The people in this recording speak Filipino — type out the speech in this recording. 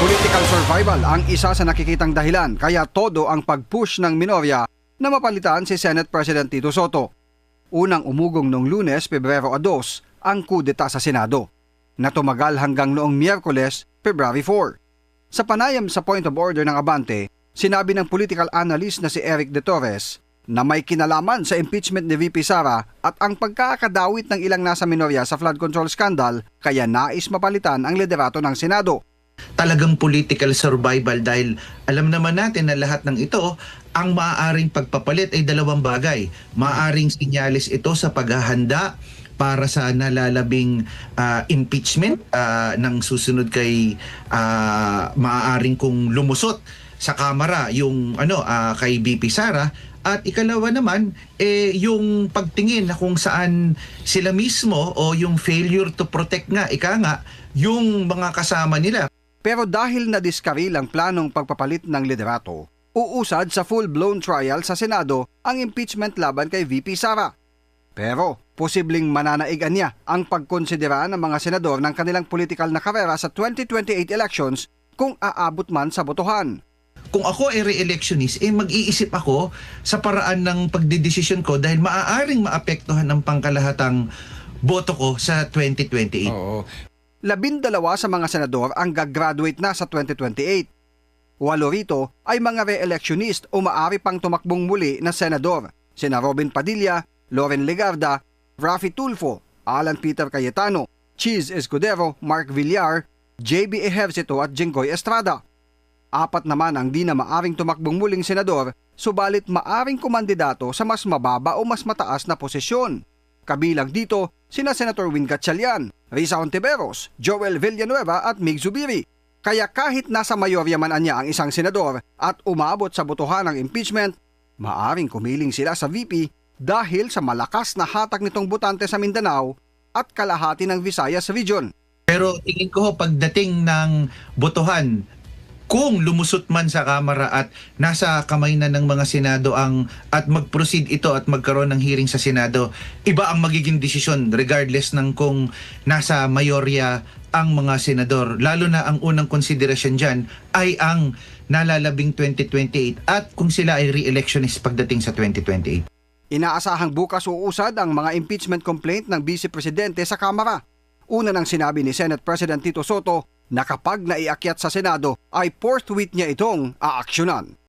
Political survival ang isa sa nakikitang dahilan kaya todo ang pag-push ng minorya na mapalitan si Senate President Tito Soto. Unang umugong noong Lunes, Pebrero 2, ang kudeta sa Senado, na tumagal hanggang noong Miyerkules, February 4. Sa panayam sa point of order ng Abante, sinabi ng political analyst na si Eric De Torres na may kinalaman sa impeachment ni VP Sara at ang pagkakadawit ng ilang nasa minorya sa flood control scandal kaya nais mapalitan ang liderato ng Senado. Talagang political survival dahil alam naman natin na lahat ng ito, ang maaaring pagpapalit ay dalawang bagay. Maaaring sinyalis ito sa paghahanda para sa nalalabing impeachment ng susunod kay maaaring kung lumusot sa Kamara yung kay VP Sara. At ikalawa naman, yung pagtingin na kung saan sila mismo o yung failure to protect nga, yung mga kasama nila. Pero dahil nadiskaril ang planong pagpapalit ng liderato, uusad sa full-blown trial sa Senado ang impeachment laban kay VP Sara. Pero posibleng mananaigan niya ang pagkonsidera ng mga senador ng kanilang political na karera sa 2028 elections kung aabot man sa botohan. Kung ako ay re-electionist, mag-iisip ako sa paraan ng pagdidesisyon ko dahil maaaring maapektuhan ang pangkalahatang boto ko sa 2028. Oo. 12 sa mga senador ang gagraduate na sa 2028. 8 rito ay mga re-electionist o maaari pang tumakbong muli na senador, sina Robin Padilla, Loren Legarda, Raffy Tulfo, Alan Peter Cayetano, Cheese Escudero, Mark Villar, JB Ejercito at Jinggoy Estrada. 4 naman ang di na maaring tumakbong muling senador, subalit maaring kumandidato sa mas mababa o mas mataas na posisyon. Kabilang dito sina Senator Win Gatchalian, Risa Hontiveros, Joel Villanueva at Mig Zubiri. Kaya kahit nasa mayorya man anya ang isang senador at umabot sa botohan ng impeachment, maaring kumiling sila sa VP dahil sa malakas na hatak nitong botante sa Mindanao at kalahati ng Visayas region. Pero tingin ko pagdating ng botohan, kung lumusot man sa Kamara at nasa kamay na ng mga Senado at mag-proceed ito at magkaroon ng hearing sa Senado, iba ang magiging desisyon regardless ng kung nasa mayorya ang mga senador. Lalo na ang unang konsiderasyon dyan ay ang nalalabing 2028 at kung sila ay re-electionist pagdating sa 2028. Inaasahang bukas uusad ang mga impeachment complaint ng Vice Presidente sa Kamara. Una nang sinabi ni Senate President Tito Soto na kapag naiakyat sa Senado ay forthwith niya itong aaksyonan.